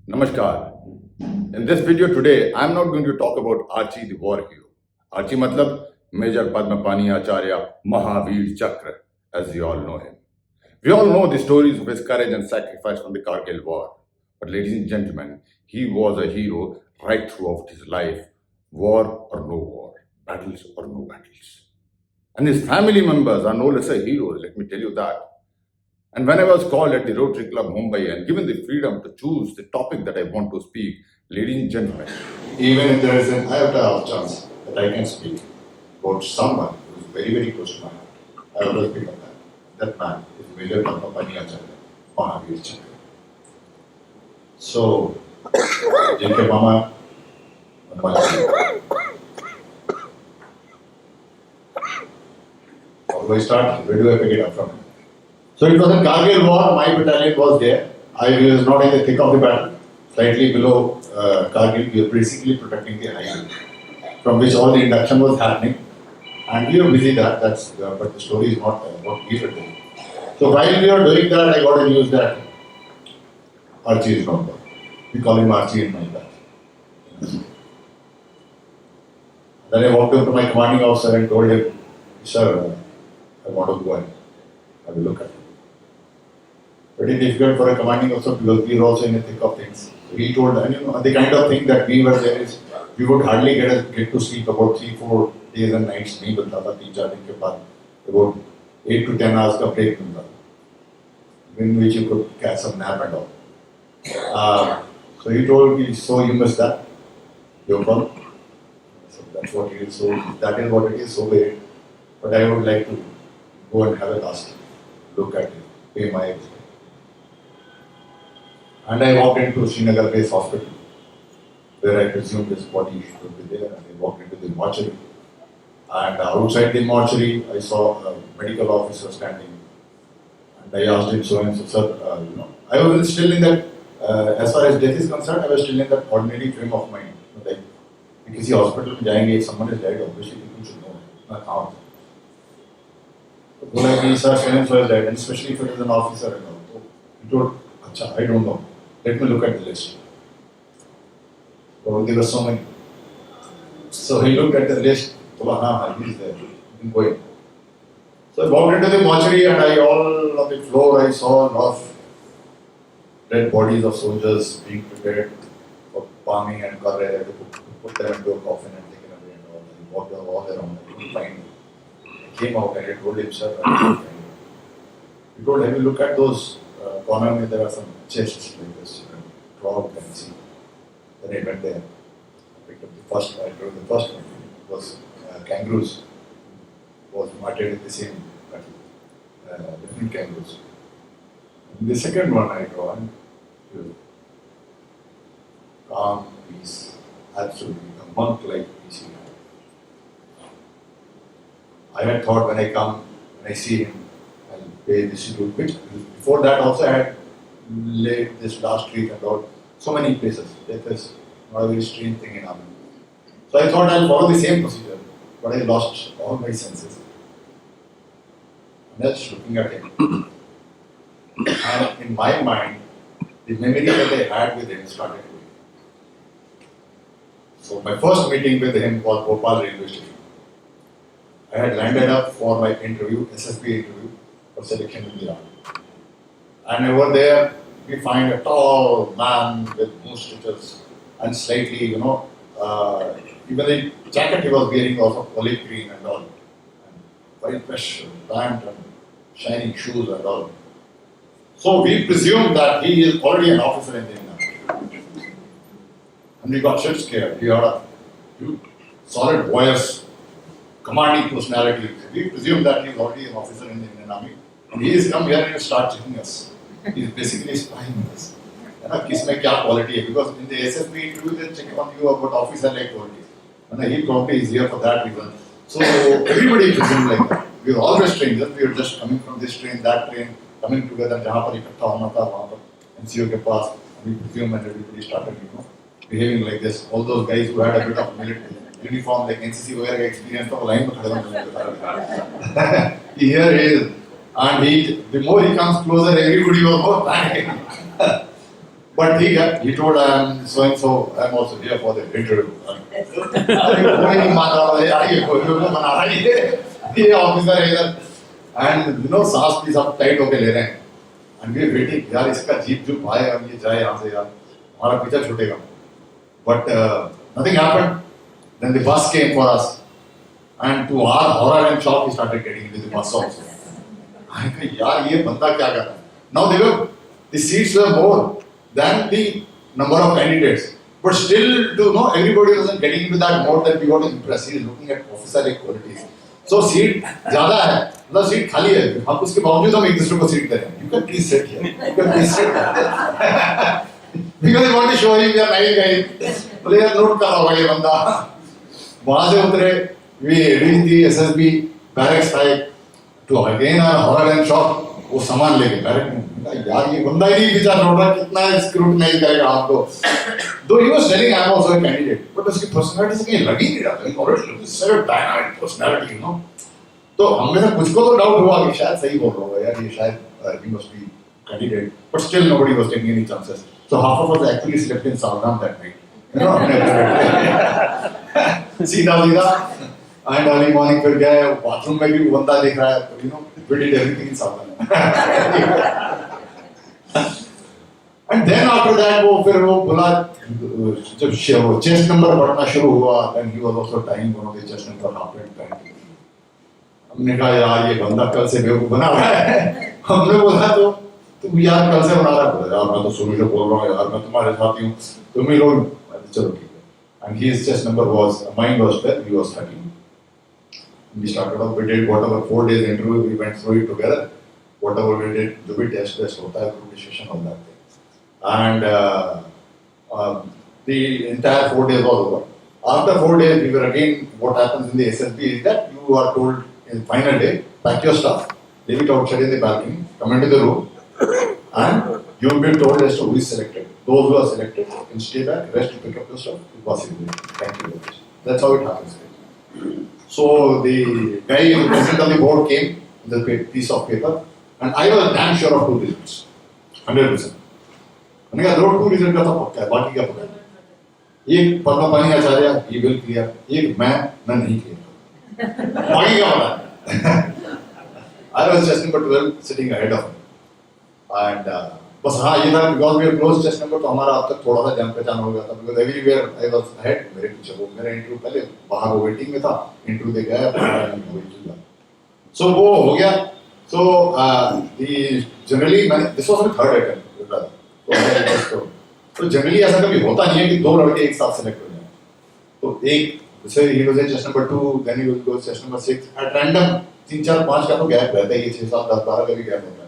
Namaskar. In this video today, I am not going to talk about Archie the war hero. Archie matlab Major Padmapani Acharya, Mahavir Chakra, as we all know him. We all know the stories of his courage and sacrifice from the Kargil War. But ladies and gentlemen, he was a hero right throughout his life, war or no war, battles or no battles. And his family members are no lesser heroes, let me tell you that. And when I was called at the Rotary Club Mumbai and given the freedom to choose the topic that I want to speak, ladies and gentlemen, even if there is an iota of chance that I can speak about someone who is very, very close to my heart, I always pick up that. That man is Major Padmapani Acharya, Mahavir Chakra. So, JK Mama, how do I start? Where do I pick it up from? So it was in Kargil War, my battalion was there. I was not in the thick of the battle. Slightly below Kargil, we were basically protecting the highway, from which all the induction was happening. And we were busy that, but the story is not what we were doing. So while we were doing that, I got a news that Archie is not there. We call him Archie in my batch. Then I walked up to my commanding officer and told him, "Sir, I want to go and have a look at it." Pretty difficult for a commanding officer because we were also in the thick of things. So he told, and the kind of thing that we were there is, we would hardly get to sleep about 3-4 days and nights. नहीं मिलता था 3-4 दिन के बाद about 8 to 10 hours का break मिलता, in which you could catch some nap and all. So he told me, "So you missed that, your call." So that's what it is. So that is what it is. So be it. But I would like to go and have a last look at it, pay my respect. And I walked into Srinagar Base Hospital, where I presumed his body should be there. And I walked into the mortuary. And outside the mortuary, I saw a medical officer standing. And I asked him, "So and so, sir, I was still in that, as far as death is concerned, I was still in that ordinary frame of mind. Like, किसी hospital में जाएंगे, if someone is dead, obviously people should know. I can't. So बोला कि sir, so and so is dead, and especially if it is an officer and all. So he told, "अच्छा, I don't know. Let me look at the list." So there were so many. So he looked at the list. So he is there. You can go in. So I walked into the mortuary and all on the floor I saw a lot of dead bodies of soldiers being prepared for palming and carrier to put them into a coffin and taken away and all. I walked all around. I couldn't find him. I came out and I told him, "Sir, I couldn't find him." He told, "Have you looked at those corner where there are some chests like this? You can draw out and see." Then I went there. I picked up the first. I drew the first one. It was kangaroos. Was martyred in the same battle. Different kangaroos. And the second one I draw and calm, peace, absolutely a monk-like peace. I had thought when I come, when I see him, I'll pay this tribute. Which before that also I had laid this last street and all so many places. Death is not a very strange thing in army. So I thought I'll follow the same procedure, but I lost all my senses. And just looking at him, and in my mind, the memory that I had with him started going. So my first meeting with him was Bhopal railway station. I had landed up for my interview, SSB interview for selection in the army. And over there, we find a tall man with moustaches and slightly, even the jacket he was wearing was of olive green and all. And very fresh pant and shining shoes and all. So we presumed that he is already an officer in the army. And we got shit scared. He had a solid voice, commanding personality. We presumed that he is already an officer in the Indian Army. And he has come here and start checking us. He is basically spying on us. Kisme kya quality hai? Because in the SSB interview they check on you about officer-like qualities. And he probably is here for that reason. So everybody presumed like that. We were always strangers. We were just coming from this train, that train, coming together. जहाँ पर इकट्ठा होना था वहाँ पर MCO के पास. We presumed and everybody started, behaving like this. All those guys who had a bit of military uniform like NCC वगैरह का experience था, line में खड़े होते. Here he is, and the more he comes closer, everybody was more panicking. But he told I am so and so, I am also here for the interview. कोई नहीं मान रहा यार ये कोई लोग बना रहा है ये ऑफिसर है इधर and you know सांस भी सब टाइट होके ले रहे हैं and we are waiting यार इसका जीप जो पाए हम ये जाए यहाँ से यार हमारा पीछा छूटेगा but nothing happened. Then the bus came for us and to our horror and shock we started getting into the bus also. I said यार ये बंदा क्या कर रहा है. Now the seats were more than the number of candidates. But still, to know everybody wasn't getting into that mode that we want to impress. He is looking at officer-like qualities. So seat ज़्यादा है, मतलब seat खाली है. हम उसके बावजूद हम एक दूसरे को seat दे रहे हैं. You can please sit here. You can please sit here. Because we want to show him we are nice guys. बोले यार note कर रहा होगा ये बंदा. वहाँ से उतरे, we reached the SSB barracks side. To again our horror and shock. वो सामान लेके बैरक में यार ये बंदा ही नहीं बेचारा ढूंढ रहा कितना स्क्रूटनाइज करेगा आपको दो he was telling I am also a candidate but उसकी पर्सनालिटी से कहीं लग ही नहीं रहा था already looks such a dynamic personality you know तो हम में से कुछ को तो डाउट हुआ कि शायद सही बोल रहा होगा यार ये शायद he must be candidate but still nobody was taking any chances so half of us actually slept इन सावधान दैट नाइट यू नो सीधा एंड अर्ली मॉर्निंग फिर गए बाथरूम में भी वो बंदा दिख रहा है you know we did everything in सावधान and then after that वो फिर वो बोला जब चेस्ट नंबर बढ़ना शुरू हुआ then he was also tying one of the chest number half pant हमने कहा यार ये बंदा कल से बेवकूफ बना रहा है हमने बोला तो तुम यार कल से बना रहा है यार मैं तो शुरू से बोल रहा हूँ यार मैं तुम्हारे साथ हूँ तुम ही लोग चलो ठीक है and his chest number was mine was 12 he was 13 we started off we did whatever 4 days interview we went through it together whatever we did जो भी test होता है group discussion all that thing and the entire 4 days was over after 4 days we were again what happens in the SSB is that you are told in final day pack your stuff leave it outside in the balcony come into the room and you will be told as to who is selected those who are selected can stay back rest to pick up your stuff possibly thank you very much that's how it happens. So the guy, the president of the board came with a piece of paper and I was damn sure of 2 results. 100%. मैंने कहा road 2 result का तो पक्का है, बाकी क्या पता है? एक पद्मपानी आचार्य he will clear, एक मैं नहीं clear. बाकी क्या पता है? I was chest number 12 sitting ahead of him. And बस हाँ ये था because we were close chest number तो हमारा अब तक थोड़ा सा जान पहचान हो गया था because everywhere I was ahead मेरे पीछे वो मेरा इंटरव्यू पहले बाहर वो वेटिंग में था इंटरव्यू दे गया so वो हो गया so generally मैंने this was my third attempt तो generally ऐसा कभी होता नहीं है कि 2 लड़के एक साथ सेलेक्ट हो जाए तो एक जैसे he was in chest number 2 then he will go chest number 6 at random 3 4 5 का तो गैप रहता है ये 6 7 10 12 का भी गैप होता है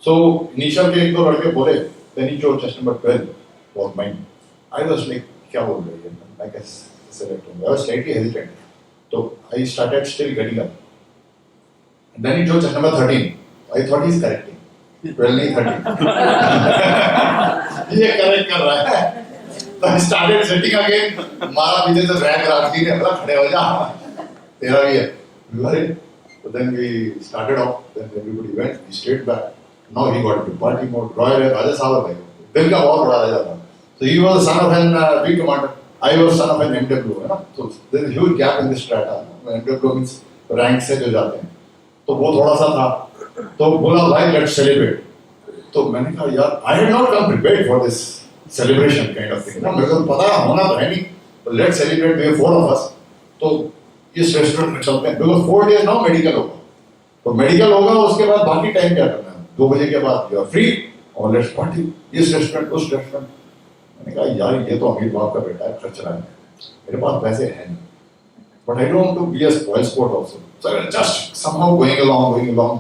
So initial के 1-2 लड़के बोले then he chose chest number 12 was mine. I was like क्या बोल रही है like I select I was slightly hesitant. So I started still getting up. And then he chose chest number 13. I thought he's correcting. 12 नहीं 13. ये correct कर रहा है. So I started sitting again. मारा पीछे से रैक राखी ने बोला खड़े हो जा. तेरा भी है. We were in. So then we started off. Then everybody went. We stayed back. Now he got into party mode. Royal Raja Savar भाई दिल का बहुत बड़ा राजा था. So he was the son of an big commander. I was son of an MW है ना. So there is a huge gap in the strata. MW means rank से जो जाते हैं. तो वो थोड़ा सा था. तो बोला भाई let's celebrate. तो मैंने कहा यार I had not come prepared for this celebration kind of thing. ना मेरे को पता होना तो है नहीं. But let's celebrate. We are 4 of us. तो इस रेस्टोरेंट में चलते हैं. Because 4 days now medical होगा. तो मेडिकल होगा उसके बाद बाकी टाइम क्या करना है 2 बजे के बाद यू आर फ्री और लेट्स पार्टी इस रेस्टोरेंट उस रेस्टोरेंट मैंने कहा यार ये तो अमीर बाप का बेटा है खर्च रहा है मेरे पास पैसे हैं नहीं but I don't want to be a spoil sport also so I just somehow going along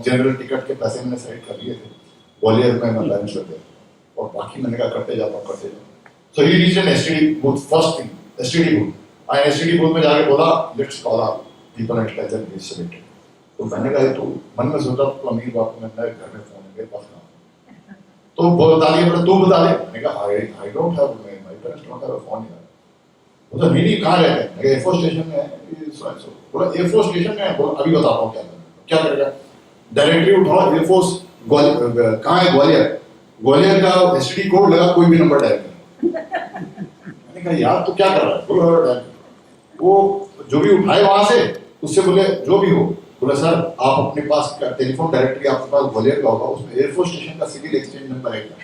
general ticket के पैसे मैंने साइड कर लिए थे ग्वालियर में मैं लंच करते और बाकी मैंने कहा करते जाता so he reach an STD booth first thing STD booth I STD booth में जाके बोला let's call our people at culture is selected तो मैंने कहा तो मन में सोचा तो अमीर बाप को मैंने घर में फोन मेरे पास ना तो बता दिया मैंने तू बता दे मैंने कहा I don't have my parents don't have a phone यार वो तो नहीं कहाँ रहते हैं मैंने एयरफोर्स स्टेशन में है बोला एयरफोर्स स्टेशन में है बोला अभी बताता हूँ क्या करेगा डायरेक्टली उठाओ एयरफोर्स ग्वालियर कहाँ है ग्वालियर ग्वालियर का एसटीडी कोड लगा, कोई भी नंबर डायल कर। मैंने कहा यार तो क्या कर रहा है, बोलो डायल कर। वो जो भी उठाए वहां से, उससे बोले जो भी हो, बोला सर आप अपने पास टेलीफोन डायरेक्टरी आपके पास ग्वालियर का होगा, उसमें एयरफोर्स स्टेशन का सिविल एक्सचेंज नंबर है क्या?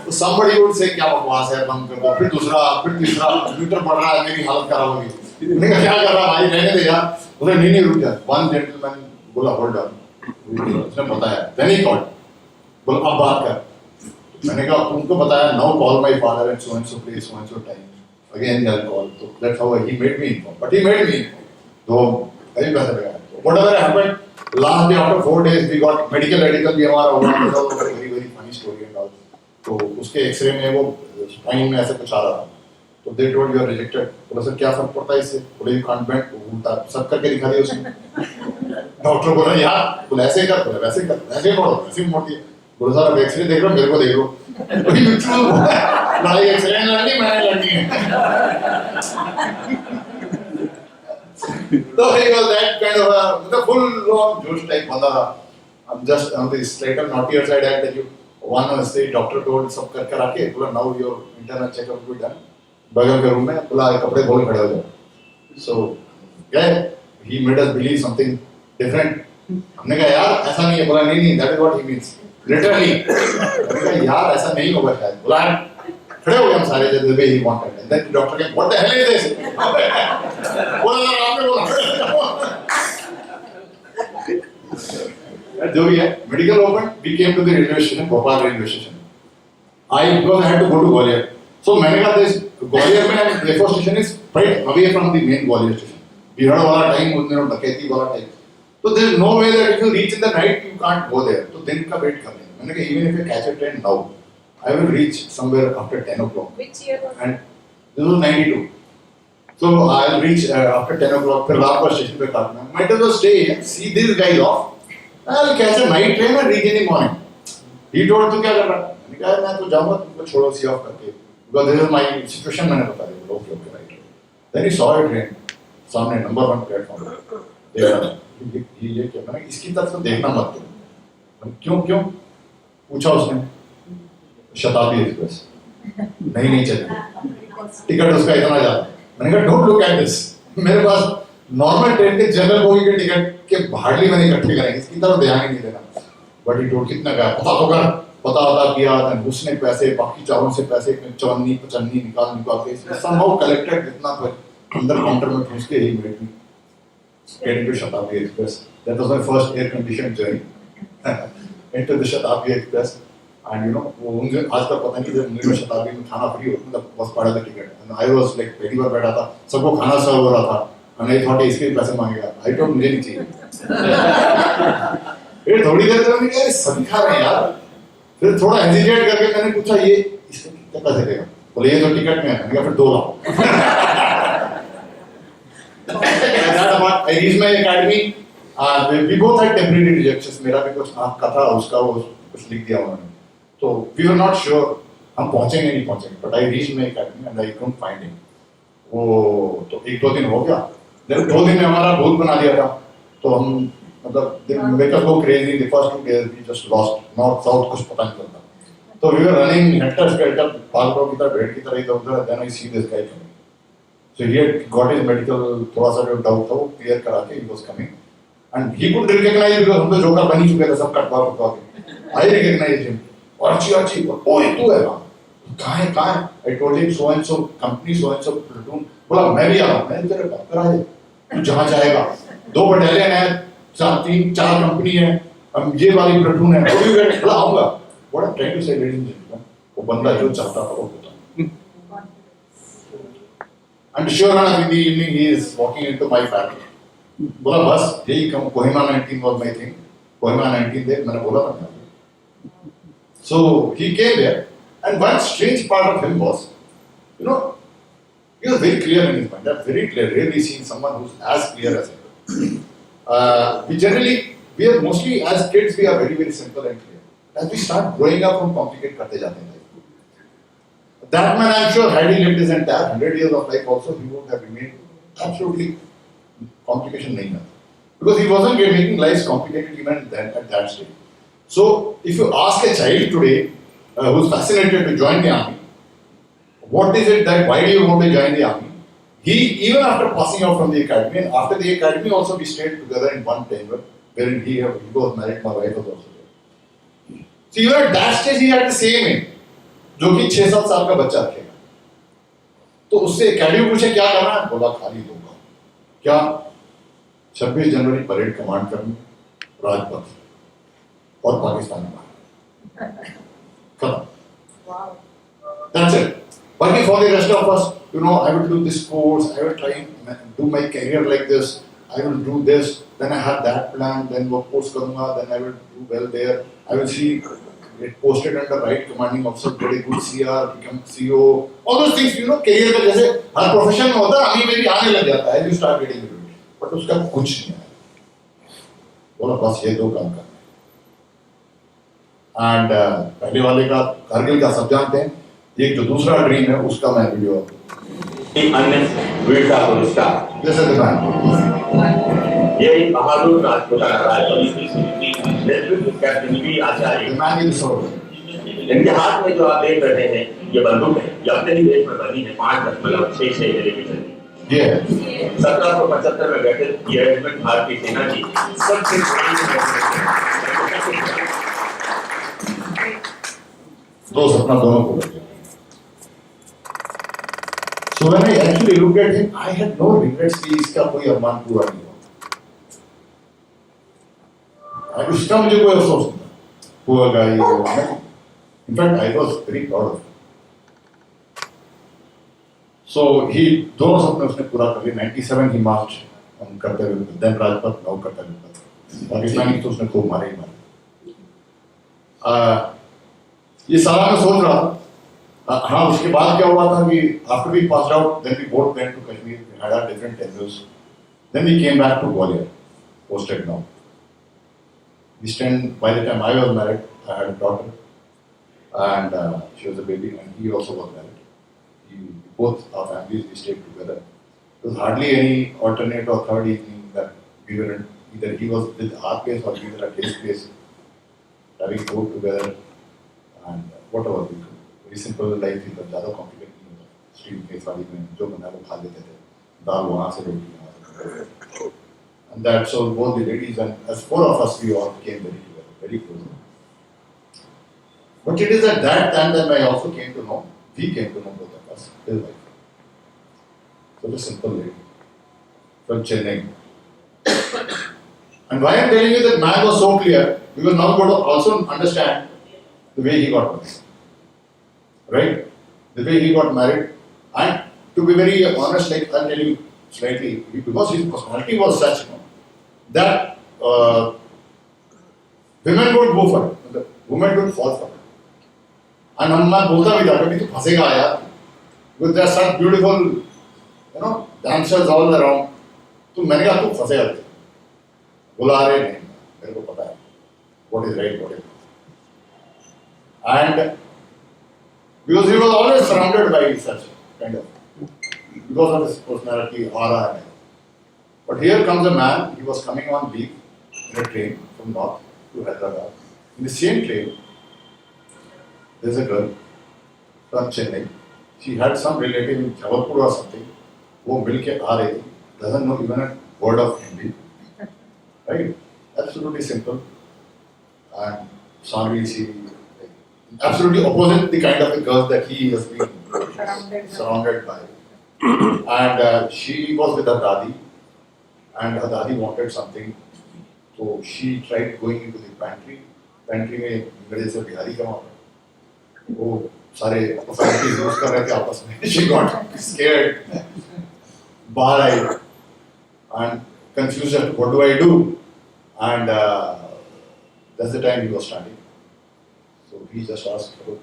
तो somebody would say क्या बकवास है, बंद कर दो। फिर दूसरा, फिर तीसरा, कंप्यूटर पढ़ रहा है, मेरी हालत खराब होगी। मैंने कहा क्या कर रहा भाई, रहने दे यार। बोले नहीं नहीं रुक जा। वन जेंटलमैन बोला होल्ड ऑन, उसने बताया, देन ही कॉल्ड, बोला अब बात कर। मैंने कहा तुमको बताया, now call my father at so and so place so and so time, again that call. तो that's how he made me inform, but he made me. तो अभी कैसे लगा, whatever happened, last day after 4 days we got medical भी हमारा हुआ, very very funny story and all. तो उसके एक्सरे में वो स्पाइन में ऐसे कुछ आ रहा था, तो they told you are rejected. बोला सर क्या फर्क पड़ता है इससे? बोले यू कांट बेंड, उल्टा सब करके दिखा दिया उसने। डॉक्टर बोला यार, बोले ऐसे कर, बोले वैसे कर, ऐसे मोड़ो, ऐसे मोड़ दिया। बोले सर अब एक्सरे देख लो, मेरे को देख लो। लड़ाई एक्सरे ने लड़नी, मैंने लड़नी है। तो he was that kind of a full on Jewish type बंदा था। I'm just on the slighter naughtier side, I tell you, one say doctor told सब कर कर आके बोला now your internal checkup will be done, बगल के room में बोला कपड़े खोल खड़े हो जाओ। So yeah, he made us believe something different। हमने कहा यार ऐसा नहीं है। बोला नहीं नहीं, that is what he means literally। हमने कहा यार ऐसा नहीं होगा शायद। बोला खड़े हो गए हम सारे, the way he wanted, and then doctor came, what the hell is this? बोला आपने बोला। जो भी है, medical open, we came to the railway station, Bhopal railway station. because I had to go to Gwalior, so मैंने कहा this ग्वालियर में air force station is right away from the main Gwalior station. भीड़ वाला टाइम, उस दिनों डकैती वाला टाइम, तो there is no way that if you reach in the night you can't go there। तो दिन का वेट कर लेंगे। मैंने कहा even if I catch a train now, I will reach somewhere after 10 o'clock। Which year was and this was 92। So I'll reach after 10 o'clock, फिर रात को स्टेशन पे काटना, might as well stay here, see these guys off, I'll catch a night train and reach in the morning। He told तू क्या कर रहा है? मैंने कहा मैं तो जाऊँगा, तुमको छोड़ो सी ऑफ करके, because this is my situation। मैंने बता दिया, okay okay right। Then he saw a train सामने नंबर 1 प्लेटफॉर्म, ये क्या? मैंने इसकी तरफ से देखना मत तुम। क्यों क्यों पूछा उसने। शताब्दी एक्सप्रेस नहीं चलेगी, टिकट उसका इतना ज्यादा। मैंने कहा डोंट लुक एट दिस, मेरे पास नॉर्मल ट्रेन के जनरल बोगी के टिकट के हार्डली मैंने इकट्ठे करेंगे, इसकी तरफ ध्यान ही नहीं देना। बट ही टोल्ड कितना का पता तो कर, पता किया, उसने पैसे बाकी चारों से पैसे 54-55 निकाल के समहाउ कलेक्टेड इतना, तो अंदर काउंटर में घुस के ही मेड मी get into शताब्दी express. That was my first air condition journey into the शताब्दी एक्सप्रेस। And you know, वो मुझे आज तक पता नहीं, जब मुझे शताब्दी में खाना फ्री होता था, बस पड़ा था ticket, and I was like पहली बार बैठा था, सबको खाना सर्व हो रहा था, and I thought इसके भी पैसे मांगेगा। I told मुझे नहीं चाहिए। फिर थोड़ी देर तक मैंने कहा सभी खा रहे हैं यार। फिर थोड़ा हेजिटेट करके मैंने पूछा ये इसके कितने पैसे देगा? बोले ये तो टिकट में है। मैंने कहा फिर 2 lakh. I reached my academy, we both had temporary rejections। मेरा भी कुछ आँख का था, उसका वो कुछ लिख दिया उन्होंने, तो we were not sure हम पहुंचेंगे नहीं पहुंचेंगे। but I reached my academy and I couldn't find him। वो तो 1-2 दिन हो गया, 2 दिन में हमारा भूत बना दिया था। तो हम मतलब make us go crazy, the first 2 days we just lost, north south कुछ पता नहीं चलता। तो we were running helter skelter, भागदौड़ की तरह, भेड़ की तरह इधर-उधर। then I see this guy coming। So he had got his medical, थोड़ा सा जो डाउट था वो क्लियर करा के he was coming and he could recognize because हम तो जोकर बन ही चुके थे सब कटवा के। I recognized him। और अच्छी ओ तू है कहाँ है? I told him so and so company, so and so platoon। बोला मैं भी आ रहा हूँ। मैंने तेरे बात करा है, तू जहाँ जाएगा 2 बटालियन है, 3-4 कंपनी है, हम ये वाली प्लेटून है, वो भी बोला आऊँगा। What I'm trying to say ladies and gentlemen, वो बंदा जो चाहता था वो होता। And sure enough in the evening he is walking into my family। बोला बस यही Kohima 19 was my thing। Kohima 19 देख मैंने बोला था। So he came there and one strange part of him was, you know, he was very clear in his mind। I'm very clear, rarely seen someone who's as clear as him। we are mostly as kids we are very very simple and clear। As we start growing up हम complicate करते जाते हैं। That man, I'm sure, had he lived his entire 100 years of life also, he would have remained absolutely complication नहीं था, because he wasn't making life complicated even then at that stage। So if you ask a child today who's fascinated to join the army, what is it that, why do you want to join the army? He, even after passing out from the academy, and after the academy also we stayed together in one chamber, wherein he was married, my wife was also there. So even at that stage he had the same aim, जो कि 6-7 साल का बच्चा रखेगा. तो उससे academy पूछे क्या करना है, बोला खाली दूंगा. क्या? 26 जनवरी परेड कमांड करनी, राजपथ और पाकिस्तान में. खत्म. That's it. But for the rest of us, you know, I will do this course, I will try and do my career like this, I will do this, then I have that plan, then वो course करूँगा, then I will do well there, I will see, get posted under right commanding officer, get a good CR, become CEO, all those things, you know, career का जैसे हर profession में होता है, आगे में भी आने लग जाता है, you start getting into it, but उसका कुछ नहीं है. बोला बस ये दो काम करना है. And पहले वाले का कारगिल का सब जानते हैं. एक जो दूसरा ड्रीम है उसका मैं वीडियो अन्य वीरता पुरस्कार जैसे दिखाएं. ये बहादुर राजपूत नेतृत्व कैप्टन MV आचार्य इनके हाथ में जो आप देख रहे हैं ये बंदूक है, ये अपने ही देश में बनी है 5.66 मिलीमीटर. ये 1775 में गठित ये रेजिमेंट भारतीय सेना की सबसे दो सपना दोनों को लगे. So when I actually looked at him, I had no regrets कि इसका कोई अरमान पूरा नहीं हुआ. उसका मुझे कोई अफसोस नहीं था. Poor guy. In fact, I was very proud of him. So he दोनों सपने उसने पूरा कर लिए. 97 he marched हम करते हुए, then राजपथ, now करते हुए पाकिस्तानी तो उसने खूब मारे ही मारे. ये सारा मैं सोच रहा था. हाँ, उसके बाद क्या हुआ था कि after we passed out, then we both went to Kashmir, we had our different tenures. Then we came back to Gwalior, posted now. By the time I was married, I had a daughter, and she was a baby, and he also was married. Both our families, we stayed together. There was hardly any alternate or third evening that we were in, either he was with our place or we were at his place, having food together, and whatever we could. Very simple life, ही ज़्यादा complicated नहीं होता. Street के साड़ी में जो बना वो खा लेते थे. दाल वहाँ से रोटी यहाँ से. And that so both the ladies and as 4 of us we all came very together, very close. But it is at that time that I also came to know, we came to know both of us, his wife. So a simple lady from Chennai. And why I am telling you that man was so clear, we will now go to also understand the way he got married. Right? The way he got married. And to be very honest, like I'll tell you slightly, because his personality was such, you know, that women would go for it. Women would fall for it. And I'm not बोलता भी था कभी तो फंसेगा यार. Because there are such beautiful, you know, dancers all around. तो मैंने कहा तू फंसेगा. बुला रहे नहीं, मेरे को पता है. What is right, what is wrong. And because he was always surrounded by such kind of, because of his personality, aura and all. But here comes a man, he was coming on leave in a train from north to Hyderabad. In the same train, there's a girl from Chennai. She had some relative in Jabalpur or something. वो मिल के आ रही थी, doesn't know even a word of Hindi. Right? Absolutely simple. And Sanvi, she absolutely opposite the kind of the girls that he has been surrounded by. And she was with her dadi, and her dadi wanted something, so she tried going into the pantry. Pantry में मेरे से बिहारी का वहाँ वो सारे facilities use कर रहे थे आपस में. She got scared, बाहर आई, and confused as to what do I do, and that's the time he was starting. So he just asked, "Hello,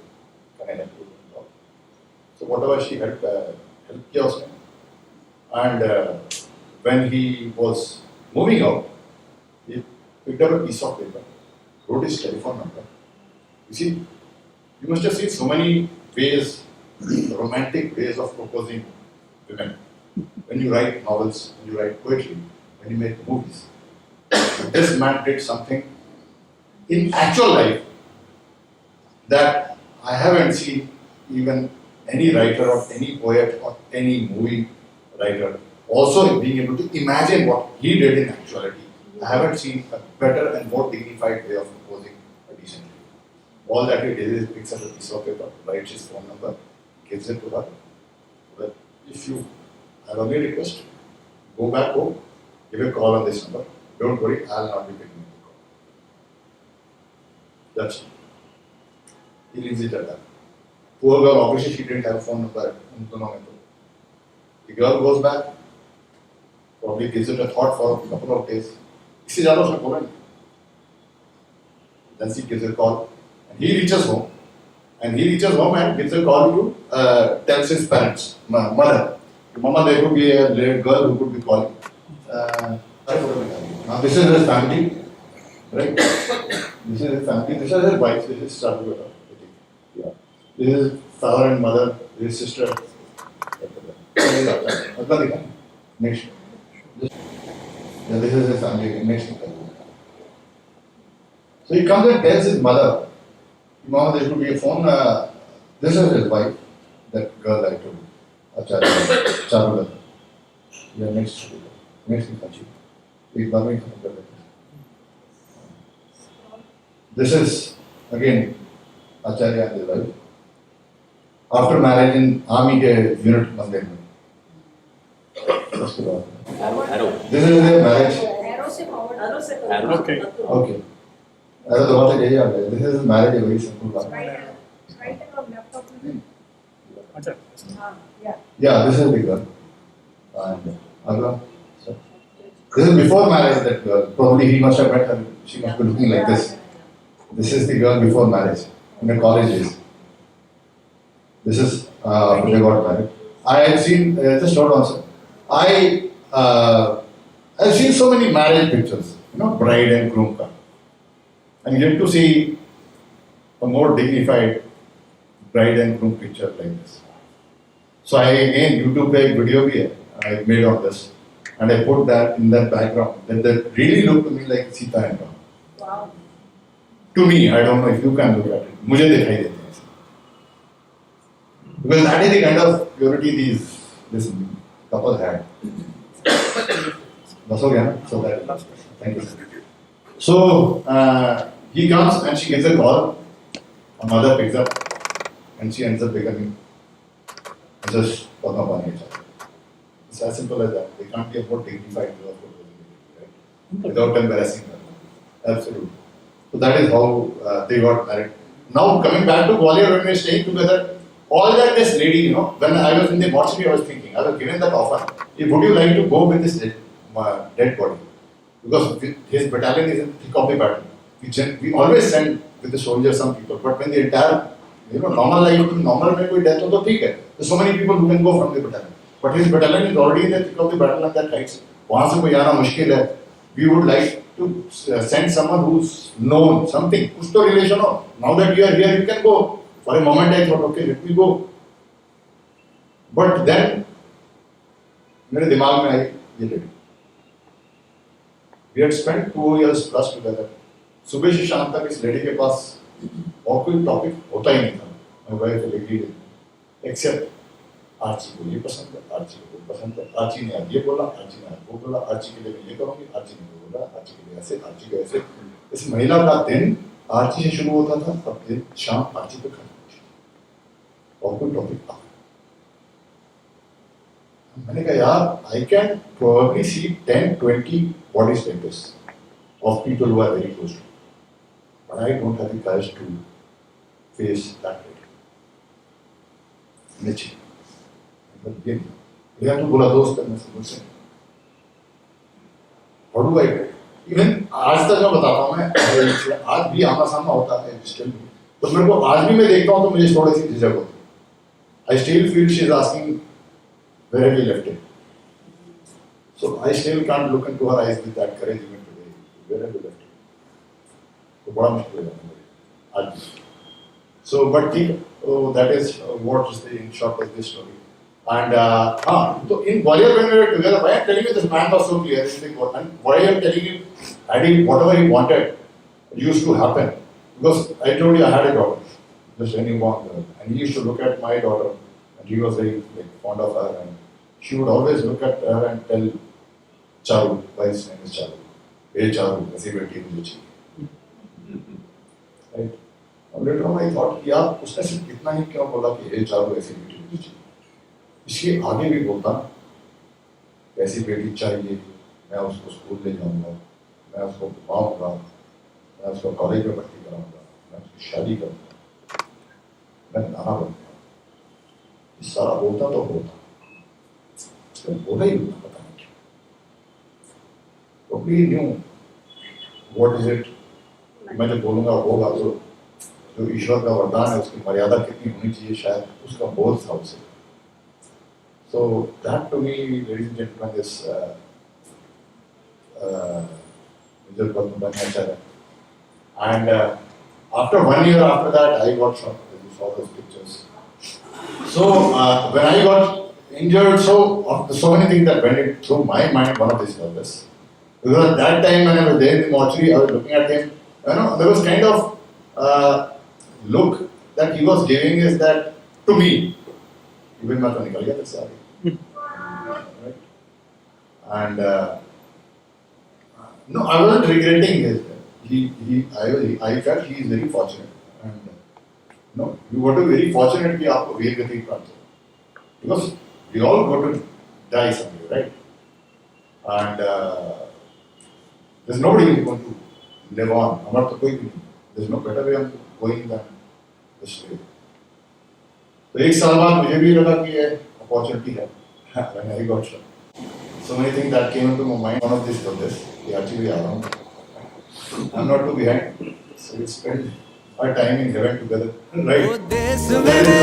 can I help you?" So whatever she helped किया उसने. And when he was moving out, he picked up a piece of paper, wrote his telephone number. You see, you must have seen so many ways, romantic ways of proposing women. When you write novels, when you write poetry, when you make movies. This man did something in actual life that I haven't seen even any writer or any poet or any movie writer also being able to imagine what he did in actuality. I haven't seen a better and more dignified way of composing a decent play. All that he did is picks up a piece of paper, writes his phone number, gives it to her. But if you have a request, go back home, give a call on this number. Don't worry, I'll not be picking the call. That's it. He leaves it at that. Poor girl, obviously she didn't have a phone number. The girl goes back, probably gives it a thought for a couple of days. इससे ज़्यादा उसने बोला नहीं. Then she gives a call, and he reaches home, and gives a call to tells his parents, mother, Mama, there could be a girl who could be calling. Now this is his family, right? This is his family. This is his wife. This is Sarvata. Yeah. This is his father and mother. This is sister. Next. This is his family. Next. So he comes and tells his mother, Mama, there should be a phone. This is his wife, that girl I told you. Acharya, Charula. Yeah, next. This is again Acharya and his wife. After marriage in army के unit मंदिर में. This is their marriage. Okay. Okay. Arrow तो बहुत है यार. This is marriage a very simple one. अच्छा. Yeah, this is the girl. And Agra. This is before marriage, that girl. Probably he must have met her. She must be looking like this. This is the girl before marriage, in the college days. This is when they got married. I have seen, just hold on, sir. I've seen so many marriage pictures, bride and groom ka. And yet to see a more dignified bride and groom picture like this. So I again YouTube पे एक video भी है, I made of this, and I put that in that background. That really looked to me like Sita and Ram. Wow. To me, I don't know if you can look at it. मुझे दिखाई देते हैं. Because that is the kind of purity this couple had. बस हो गया ना? So that. Thank you. So he comes and she gets a call. Her mother picks up, and she ends up becoming Maj Padmapani Acharya. It's as simple as that. They can't be a more dignified way of proposing it, right? Without embarrassing them. Absolutely. So that is how they got married. Now coming back to Gwalior, when we were staying together, all that this lady, when I was in the mortuary, I was thinking, I was given that offer. Would you like to go with this dead body? Because his battalion is in the thick of the battle. We always send with the soldiers some people, but when the entire normal life, normal में कोई death हो तो ठीक है. There's so many people who can go from the battalion. But his battalion is already in the thick of the battle and that heights. वहाँ से कोई आना मुश्किल है. We would like to send someone who's known something. कुछ तो relation हो. Now that you are here, you can go. For a moment I thought, okay, let me go. But then मेरे दिमाग में आई ये lady. We had spent 2 years plus together. सुबह से शाम तक इस लेडी के पास और कोई टॉपिक होता ही नहीं था. My wife agreed, except Archie को ये पसंद है, आर्ची को वो पसंद है, आर्ची ने आज ये बोला, आर्ची ने आज वो बोला, आर्ची के लिए मैं ये करूँगी, आर्ची ने वो बोला, आर्ची के लिए ऐसे, आर्ची के ऐसे. इस महिला का दिन आर्ची से शुरू होता था, अब दिन शाम आर्ची पे खत्म होता था. और कोई टॉपिक आ. मैंने कहा यार, I can probably see 10-20 body status of people who are very close to me. But I don't have the courage to face that lady. Niche. But again, we have to बोला दोस्त करने से मुझसे. How do I do it? Even आज तक मैं बताता हूँ मैं, आज भी आमना सामना होता है still. तो मेरे को आज भी मैं देखता हूँ तो मुझे थोड़ी सी झिझक होती है. I still feel she is asking where have you left it. So I still can't look into her eyes with that courage even today. Where have you left it? तो बड़ा मुश्किल है मेरे आज. So but ठीक, that is what is the in short of this story. And so in Gwalior when we were together, why I'm telling you this man was so clear in the court, and why I'm telling you, had he whatever he wanted, It used to happen because I told you I had a daughter, just a newborn girl, and he used to look at my daughter, and he was very fond of her, and she would always look at her and tell Charu, why his name is Charu, hey Charu, ऐसी बेटी मुझे चाहिए, right? और later on I thought कि यार उसने सिर्फ कितना ही क्यों बोला कि हे चारू ऐसी बेटी मुझे चाहिए, इसके आगे भी बोलता ऐसी बेटी चाहिए, मैं उसको स्कूल ले जाऊंगा, मैं उसको घुमाऊंगा, मैं उसको कॉलेज में भर्ती कराऊंगा, मैं उसकी शादी करूंगा, मैं नाना बनूंगा, ये सारा बोलता तो बोलता, तो बोला ही बोलता, पता नहीं क्यों, तो भी न्यू व्हाट इज इट, मैं जब बोलूंगा होगा, तो जो ईश्वर का वरदान है उसकी मर्यादा कितनी होनी चाहिए, शायद उसका बोध था उसे. So that to me, ladies and gentlemen, is Maj Padmapani Acharya. And after 1 year after that, I got shot. You saw those pictures. So when I got injured, so many things that went through my mind. One of these was this. Because at that time when I was there in the mortuary, I was looking at him. You know, there was kind of look that he was giving is that to me. Even मैं तो निकल गया था सारी, right? And no, I wasn't regretting his. I felt he is very fortunate, and no, you got to be very fortunate कि आपको वीर गति प्राप्त हो, because we all got to die someday, right? And there's nobody who's going to live on. हमारा तो कोई भी नहीं. There's no better way of going than this way. तो एक साल बाद मुझे भी लगा कि ये अपॉर्चुनिटी है, when I got shot. So many things that came into my mind. One of this was this, कि actually I don't, I'm not too behind. So we spent our time in heaven together, right? वो देश मेरे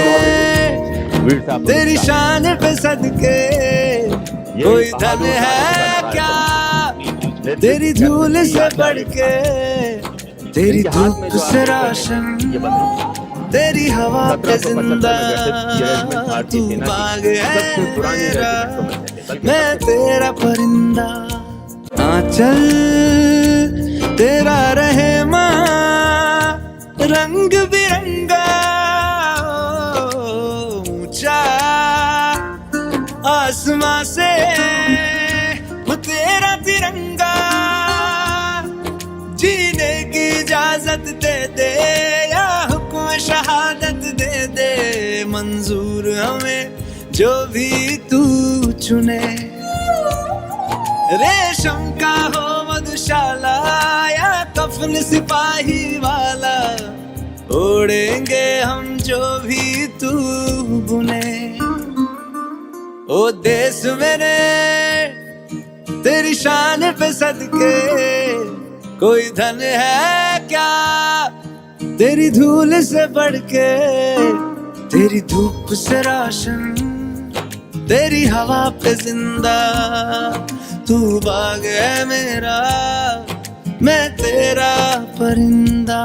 तेरी शान पे सदके कोई धन है क्या तेरी धूल से बढ़ के, तेरी धूप से रोशन, तेरी हवा पे जिंदा, तू बाग है मेरा, मैं तेरा परिंदा, आंचल तेरा रहे माँ रंग बिरंगा, ऊंचा आसमां से वो तेरा तिरंगा, जीने की इजाजत दे दे या हुक्म शहादत दे दे, मंजूर हमें जो भी तू चुने, रेशम का हो मधुशाला या कफन सिपाही वाला, ओढ़ेंगे हम जो भी तू बुने. ओ देश मेरे तेरी शान पे सदके कोई धन है क्या तेरी धूल से बढ़ के, तेरी धूप से रोशन, तेरी हवा पे जिंदा, तू बाग है मेरा, मैं तेरा परिंदा.